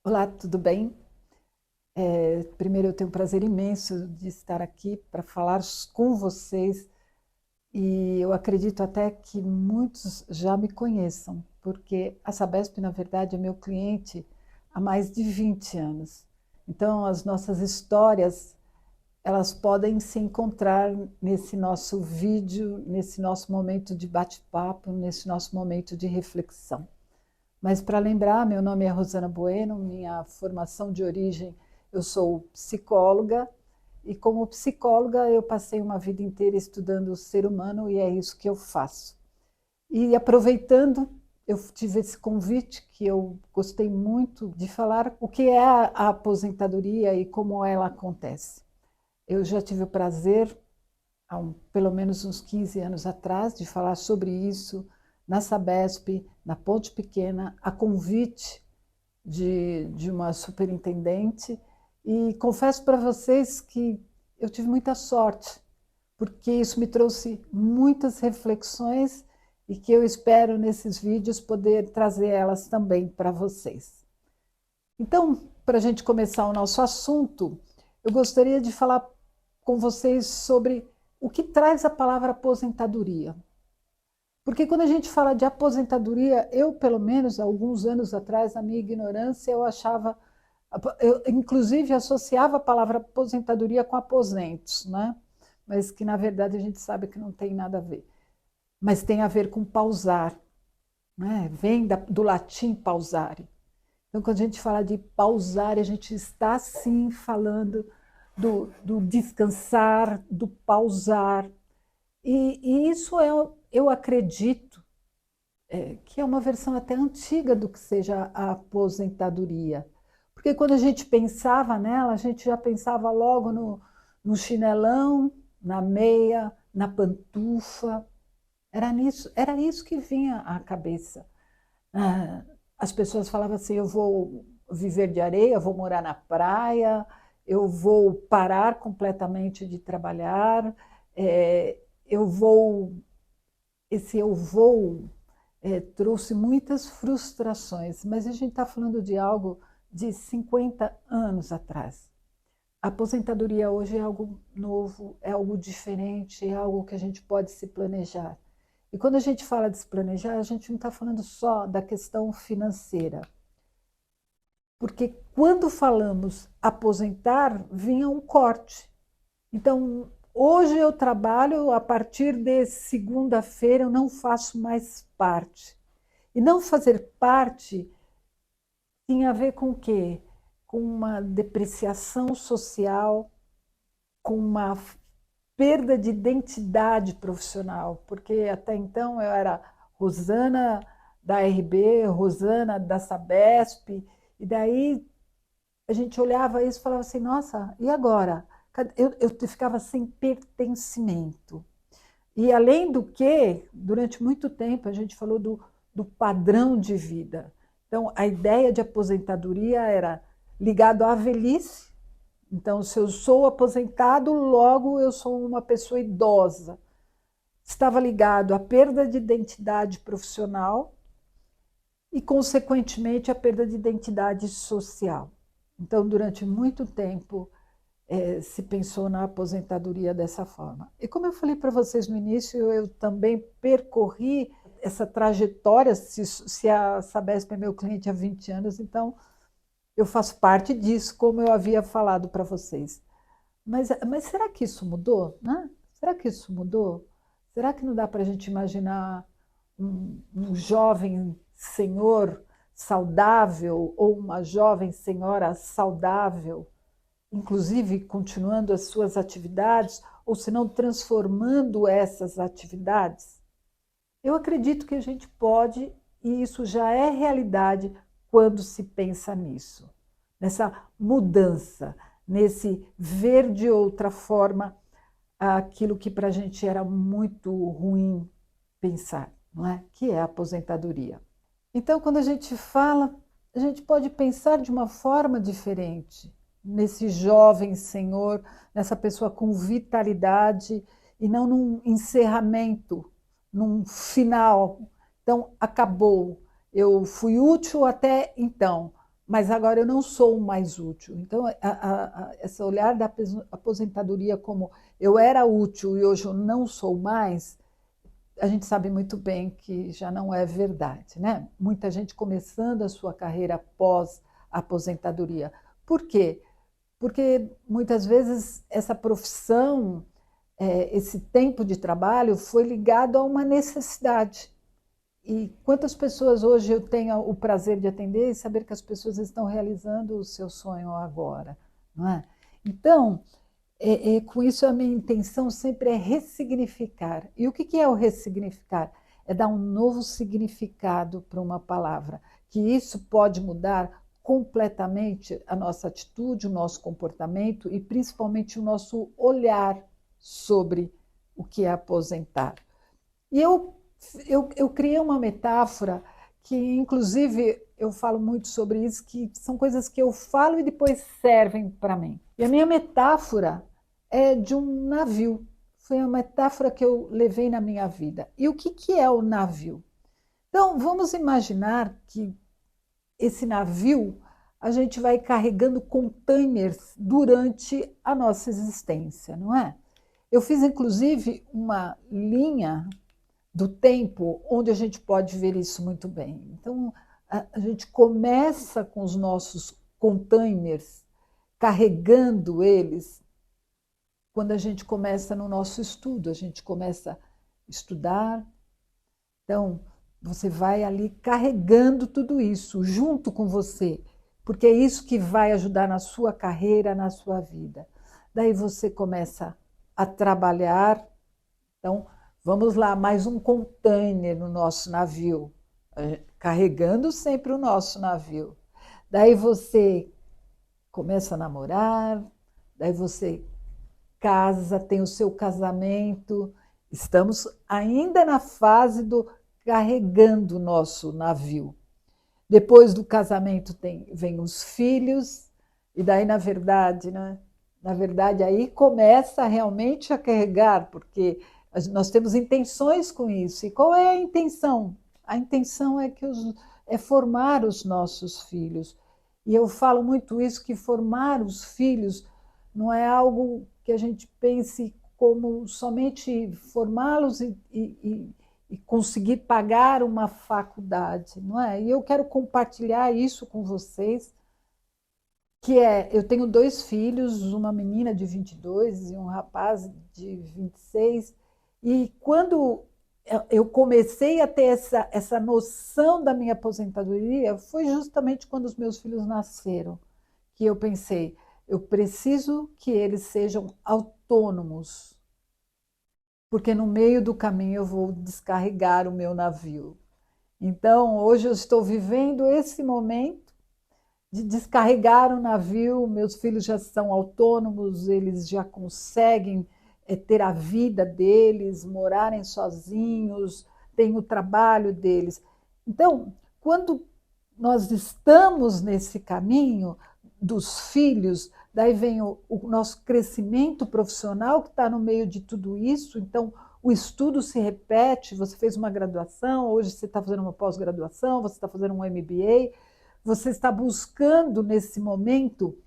Olá, tudo bem? Primeiro, eu tenho um prazer imenso de estar aqui para falar com vocês e eu acredito até que muitos já me conheçam, porque a Sabesp, na verdade, é meu cliente há mais de 20 anos. Então, as nossas histórias, elas podem se encontrar nesse nosso vídeo, nesse nosso momento de bate-papo, nesse nosso momento de reflexão. Mas para lembrar, meu nome é Rosana Bueno, minha formação de origem, eu sou psicóloga e como psicóloga eu passei uma vida inteira estudando o ser humano e é isso que eu faço. E aproveitando, eu tive esse convite que eu gostei muito de falar o que é a aposentadoria e como ela acontece. Eu já tive o prazer pelo menos uns 15 anos atrás, de falar sobre isso na Sabesp, na Ponte Pequena, a convite de uma superintendente. E confesso para vocês que eu tive muita sorte, porque isso me trouxe muitas reflexões e que eu espero nesses vídeos poder trazer elas também para vocês. Então, para a gente começar o nosso assunto, eu gostaria de falar com vocês sobre o que traz a palavra aposentadoria. Porque quando a gente fala de aposentadoria, eu, pelo menos, alguns anos atrás, na minha ignorância, eu achava, eu inclusive associava a palavra aposentadoria com aposentos, né? Mas que na verdade a gente sabe que não tem nada a ver. Mas tem a ver com pausar, né? Vem do latim pausare. Então, quando a gente fala de pausar, a gente está sim falando do descansar, do pausar. E isso eu acredito, que é uma versão até antiga do que seja a aposentadoria. Porque quando a gente pensava nela, a gente já pensava logo no chinelão, na meia, na pantufa. Era isso que vinha à cabeça. Ah, as pessoas falavam assim: eu vou viver de areia, vou morar na praia, eu vou parar completamente de trabalhar, eu vou. Esse eu vou trouxe muitas frustrações, mas a gente está falando de algo de 50 anos atrás. A aposentadoria hoje é algo novo, é algo diferente, é algo que a gente pode se planejar. E quando a gente fala de se planejar, a gente não está falando só da questão financeira. Porque quando falamos aposentar, vinha um corte. Então, hoje eu trabalho, a partir de segunda-feira eu não faço mais parte. E não fazer parte tinha a ver com o quê? Com uma depreciação social, com uma perda de identidade profissional, porque até então eu era Rosana da RB, Rosana da Sabesp, e daí a gente olhava isso e falava assim: nossa, e agora? Eu ficava sem pertencimento. E além do que, durante muito tempo a gente falou do padrão de vida. Então, a ideia de aposentadoria era ligado à velhice. Então, se eu sou aposentado, logo eu sou uma pessoa idosa. Estava ligado à perda de identidade profissional e, consequentemente, à perda de identidade social. Então, durante muito tempo, se pensou na aposentadoria dessa forma. E como eu falei para vocês no início, eu também percorri essa trajetória, se a Sabesp é meu cliente há 20 anos, então eu faço parte disso, como eu havia falado para vocês. Mas será que isso mudou? Né? Será que isso mudou? Será que não dá para a gente imaginar um jovem senhor saudável ou uma jovem senhora saudável, inclusive continuando as suas atividades, ou se não transformando essas atividades? Eu acredito que a gente pode, e isso já é realidade quando se pensa nisso, nessa mudança, nesse ver de outra forma aquilo que para a gente era muito ruim pensar, não é? Que é a aposentadoria. Então, quando a gente fala, a gente pode pensar de uma forma diferente nesse jovem senhor, nessa pessoa com vitalidade e não num encerramento, num final. Então, acabou. Eu fui útil até então, mas agora eu não sou mais útil. Então, esse olhar da aposentadoria como eu era útil e hoje eu não sou mais, a gente sabe muito bem que já não é verdade, né? Muita gente começando a sua carreira após a aposentadoria. Por quê? Porque muitas vezes essa profissão, esse tempo de trabalho foi ligado a uma necessidade. E quantas pessoas hoje eu tenho o prazer de atender e saber que as pessoas estão realizando o seu sonho agora, não é? Então, com isso a minha intenção sempre é ressignificar. E o que é o ressignificar? É dar um novo significado para uma palavra, que isso pode mudar completamente a nossa atitude, o nosso comportamento e principalmente o nosso olhar sobre o que é aposentar. E eu criei uma metáfora que, inclusive, eu falo muito sobre isso, que são coisas que eu falo e depois servem para mim. E a minha metáfora é de um navio. Foi a metáfora que eu levei na minha vida. E o que é o navio? Então, vamos imaginar que esse navio, a gente vai carregando containers durante a nossa existência, não é? Eu fiz, inclusive, uma linha do tempo onde a gente pode ver isso muito bem. Então, a gente começa com os nossos containers, carregando eles, quando a gente começa no nosso estudo, a gente começa a estudar. Então, você vai ali carregando tudo isso junto com você, porque é isso que vai ajudar na sua carreira, na sua vida. Daí você começa a trabalhar. Então, vamos lá, mais um container no nosso navio, carregando sempre o nosso navio. Daí você começa a namorar, daí você casa, tem o seu casamento. Estamos ainda na fase do carregando o nosso navio. Depois do casamento vem os filhos, e daí, na verdade, né? Na verdade, aí começa realmente a carregar, porque nós temos intenções com isso. E qual é a intenção? A intenção é formar os nossos filhos. E eu falo muito isso, que formar os filhos não é algo que a gente pense como somente formá-los e conseguir pagar uma faculdade, não é? E eu quero compartilhar isso com vocês, que eu tenho 2 filhos, uma menina de 22 e um rapaz de 26, e quando eu comecei a ter essa noção da minha aposentadoria, foi justamente quando os meus filhos nasceram, que eu pensei, eu preciso que eles sejam autônomos, porque no meio do caminho eu vou descarregar o meu navio. Então, hoje eu estou vivendo esse momento de descarregar o navio, meus filhos já são autônomos, eles já conseguem ter a vida deles, morarem sozinhos, têm o trabalho deles. Então, quando nós estamos nesse caminho dos filhos, daí vem o nosso crescimento profissional que está no meio de tudo isso, então o estudo se repete, você fez uma graduação, hoje você está fazendo uma pós-graduação, você está fazendo um MBA, você está buscando nesse momento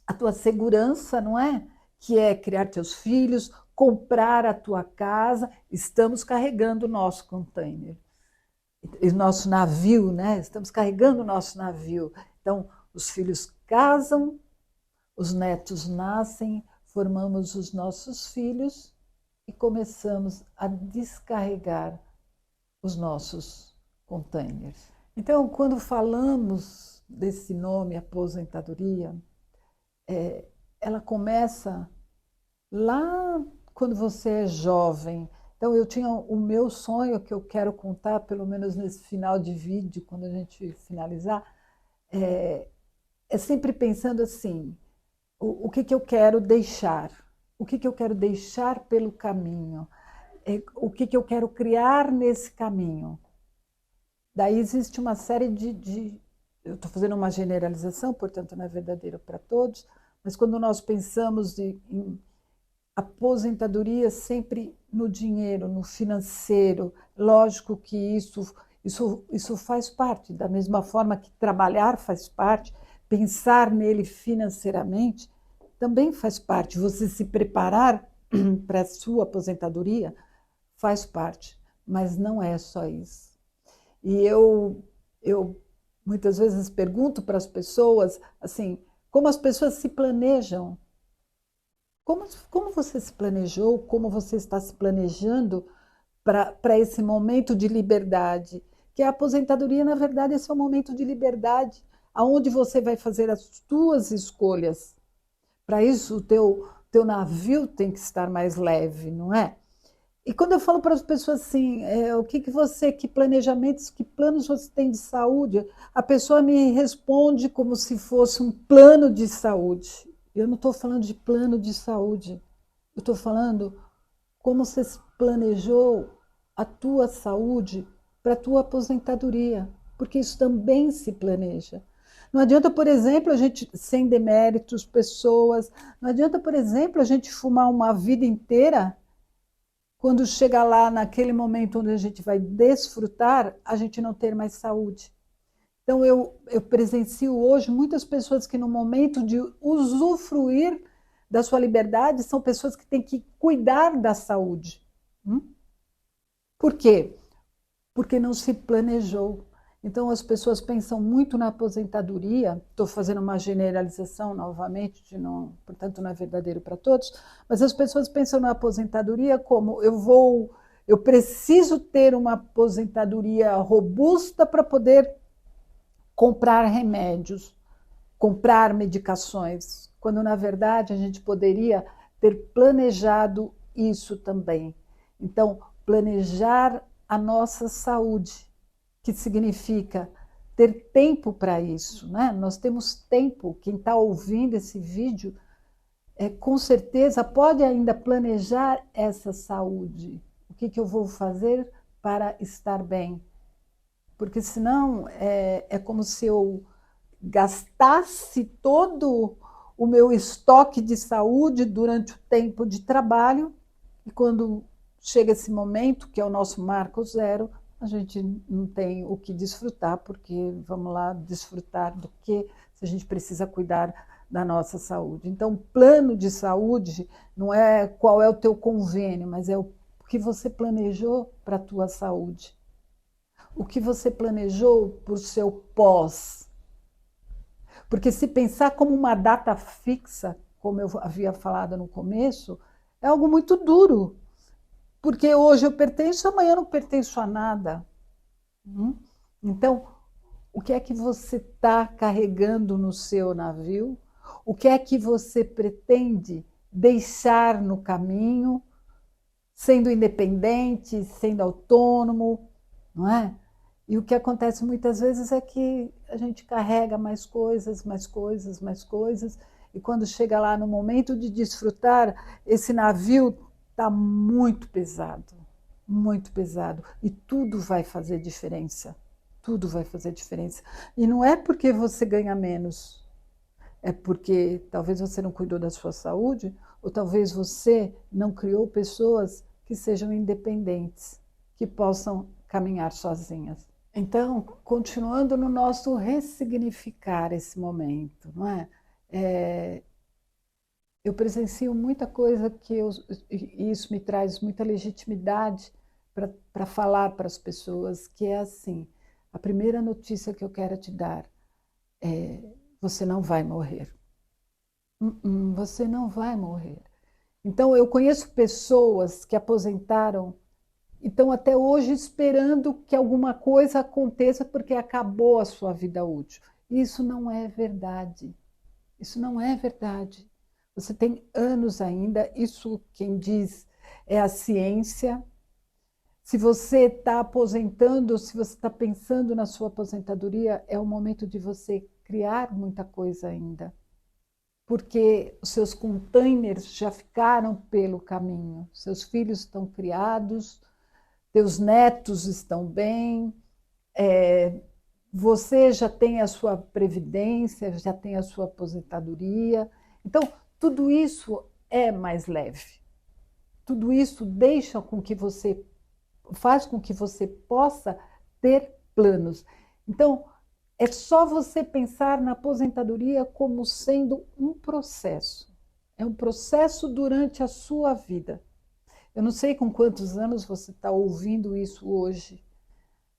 a tua segurança, não é? Que é criar teus filhos, comprar a tua casa. Estamos carregando o nosso container, o nosso navio, né? Estamos carregando o nosso navio. Então, os filhos casam, os netos nascem, formamos os nossos filhos e começamos a descarregar os nossos containers. Então, quando falamos desse nome, aposentadoria, ela começa lá quando você é jovem. Então, eu tinha o meu sonho, que eu quero contar, pelo menos nesse final de vídeo, quando a gente finalizar, é sempre pensando assim, o que eu quero deixar? O que eu quero deixar pelo caminho? O que eu quero criar nesse caminho? Daí existe uma série eu estou fazendo uma generalização, portanto não é verdadeiro para todos, mas quando nós pensamos em aposentadoria sempre no dinheiro, no financeiro, lógico que isso Isso faz parte, da mesma forma que trabalhar faz parte, pensar nele financeiramente também faz parte. Você se preparar para a sua aposentadoria faz parte, mas não é só isso. E eu muitas vezes pergunto para as pessoas assim, como as pessoas se planejam. Como você se planejou, como você está se planejando para esse momento de liberdade? Que a aposentadoria, na verdade, esse é um momento de liberdade, aonde você vai fazer as suas escolhas. Para isso, o teu navio tem que estar mais leve, não é? E quando eu falo para as pessoas assim, que planejamentos, que planos você tem de saúde, a pessoa me responde como se fosse um plano de saúde. Eu não estou falando de plano de saúde, eu estou falando como você planejou a tua saúde para a tua aposentadoria, porque isso também se planeja. Não adianta, por exemplo, a gente, sem deméritos, pessoas, não adianta, por exemplo, a gente fumar uma vida inteira. Quando chega lá naquele momento onde a gente vai desfrutar, a gente não ter mais saúde. Então, eu presencio hoje muitas pessoas que, no momento de usufruir da sua liberdade, são pessoas que têm que cuidar da saúde. Por quê? Porque não se planejou. Então, as pessoas pensam muito na aposentadoria. Estou fazendo uma generalização novamente, portanto, não é verdadeiro para todos, mas as pessoas pensam na aposentadoria como eu preciso ter uma aposentadoria robusta para poder comprar remédios, comprar medicações, quando na verdade a gente poderia ter planejado isso também. Então, planejar a nossa saúde, que significa ter tempo para isso, né? Nós temos tempo. Quem está ouvindo esse vídeo, com certeza pode ainda planejar essa saúde. O que eu vou fazer para estar bem? Porque senão é como se eu gastasse todo o meu estoque de saúde durante o tempo de trabalho e quando chega esse momento, que é o nosso marco zero, a gente não tem o que desfrutar, porque vamos lá desfrutar do que se a gente precisa cuidar da nossa saúde. Então, plano de saúde não é qual é o teu convênio, mas é o que você planejou para a tua saúde. O que você planejou para o seu pós. Porque se pensar como uma data fixa, como eu havia falado no começo, é algo muito duro. Porque hoje eu pertenço, amanhã eu não pertenço a nada. Então, o que é que você está carregando no seu navio? O que é que você pretende deixar no caminho, sendo independente, sendo autônomo, não é? E o que acontece muitas vezes é que a gente carrega mais coisas, mais coisas, mais coisas, e quando chega lá no momento de desfrutar, esse navio está muito pesado, e tudo vai fazer diferença, tudo vai fazer diferença. E não é porque você ganha menos, é porque talvez você não cuidou da sua saúde, ou talvez você não criou pessoas que sejam independentes, que possam caminhar sozinhas. Então, continuando no nosso ressignificar esse momento, não é? Eu presencio muita coisa e isso me traz muita legitimidade para falar para as pessoas, que é assim, a primeira notícia que eu quero te dar é: você não vai morrer. Você não vai morrer. Então, eu conheço pessoas que aposentaram e estão até hoje esperando que alguma coisa aconteça porque acabou a sua vida útil. Isso não é verdade. Isso não é verdade. Você tem anos ainda, isso quem diz é a ciência. Se você está aposentando, se você está pensando na sua aposentadoria, é o momento de você criar muita coisa ainda. Porque os seus containers já ficaram pelo caminho, seus filhos estão criados, teus netos estão bem, você já tem a sua previdência, já tem a sua aposentadoria. Então, tudo isso é mais leve. Tudo isso faz com que você possa ter planos. Então, é só você pensar na aposentadoria como sendo um processo. É um processo durante a sua vida. Eu não sei com quantos anos você está ouvindo isso hoje,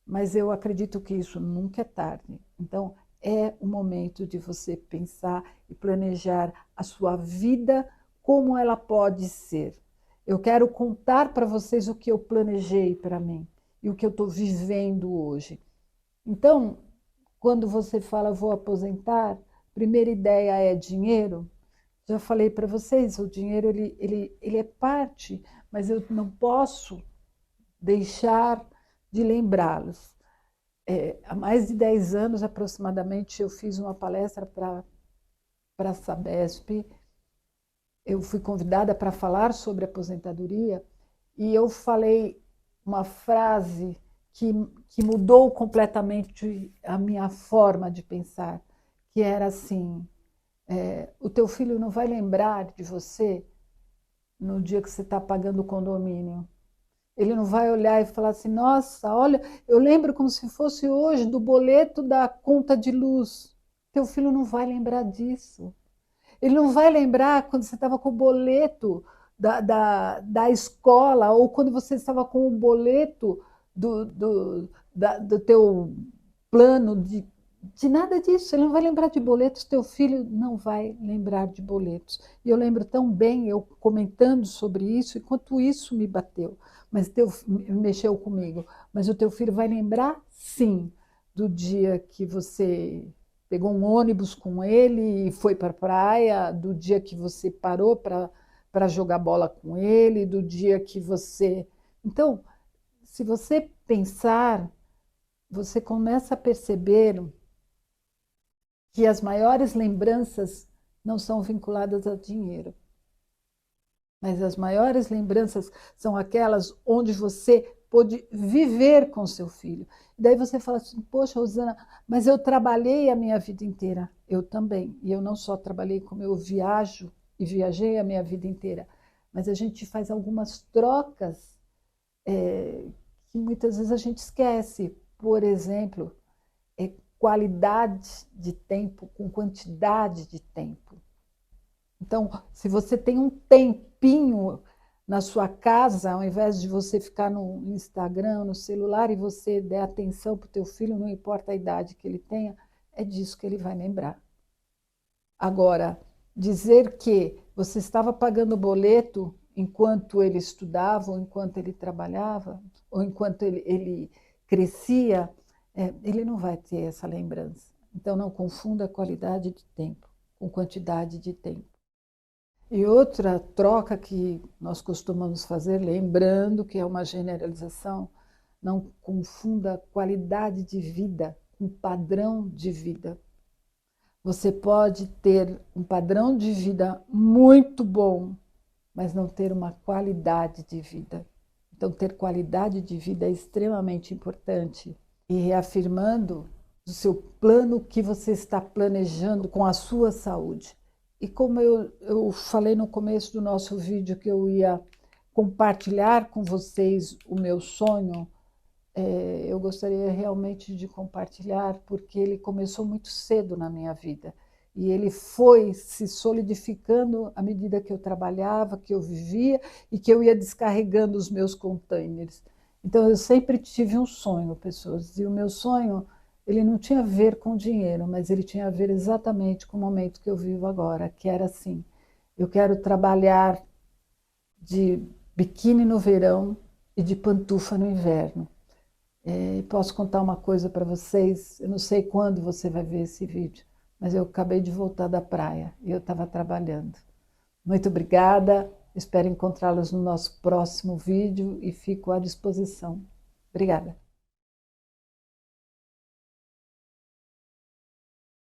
mas eu acredito que isso nunca é tarde. Então, é o momento de você pensar e planejar a sua vida, como ela pode ser. Eu quero contar para vocês o que eu planejei para mim e o que eu estou vivendo hoje. Então, quando você fala vou aposentar, primeira ideia é dinheiro. Já falei para vocês, o dinheiro ele é parte, mas eu não posso deixar de lembrá-los. Há mais de 10 anos aproximadamente eu fiz uma palestra para a Sabesp. Eu fui convidada para falar sobre aposentadoria e eu falei uma frase que mudou completamente a minha forma de pensar, que era assim, o teu filho não vai lembrar de você no dia que você está pagando o condomínio. Ele não vai olhar e falar assim, nossa, olha, eu lembro como se fosse hoje do boleto da conta de luz. Teu filho não vai lembrar disso. Ele não vai lembrar quando você estava com o boleto da escola ou quando você estava com o boleto do teu plano de nada disso. Ele não vai lembrar de boletos, teu filho não vai lembrar de boletos. E eu lembro tão bem eu comentando sobre isso, e quanto isso me bateu, mas mexeu comigo. Mas o teu filho vai lembrar, sim, do dia que você pegou um ônibus com ele e foi para a praia, do dia que você parou para jogar bola com ele, do dia que você... Então, se você pensar, você começa a perceber que as maiores lembranças não são vinculadas a dinheiro. Mas as maiores lembranças são aquelas onde você pôde viver com seu filho. E daí você fala assim, poxa, Rosana, mas eu trabalhei a minha vida inteira. Eu também. E eu não só trabalhei, como eu viajo e viajei a minha vida inteira. Mas a gente faz algumas trocas que muitas vezes a gente esquece. Por exemplo, qualidade de tempo com quantidade de tempo. Então, se você tem um tempinho na sua casa, ao invés de você ficar no Instagram, no celular, e você der atenção para o teu filho, não importa a idade que ele tenha, é disso que ele vai lembrar. Agora, dizer que você estava pagando o boleto enquanto ele estudava, ou enquanto ele trabalhava, ou enquanto ele crescia, ele não vai ter essa lembrança. Então, não confunda qualidade de tempo com quantidade de tempo. E outra troca que nós costumamos fazer, lembrando que é uma generalização, não confunda qualidade de vida com padrão de vida. Você pode ter um padrão de vida muito bom, mas não ter uma qualidade de vida. Então, ter qualidade de vida é extremamente importante. E reafirmando o seu plano que você está planejando com a sua saúde. E como eu falei no começo do nosso vídeo que eu ia compartilhar com vocês o meu sonho, eu gostaria realmente de compartilhar, porque ele começou muito cedo na minha vida. E ele foi se solidificando à medida que eu trabalhava, que eu vivia e que eu ia descarregando os meus containers. Então, eu sempre tive um sonho, pessoas, e o meu sonho, ele não tinha a ver com dinheiro, mas ele tinha a ver exatamente com o momento que eu vivo agora, que era assim, eu quero trabalhar de biquíni no verão e de pantufa no inverno. Posso contar uma coisa para vocês, eu não sei quando você vai ver esse vídeo, mas eu acabei de voltar da praia e eu estava trabalhando. Muito obrigada, espero encontrá-los no nosso próximo vídeo e fico à disposição. Obrigada.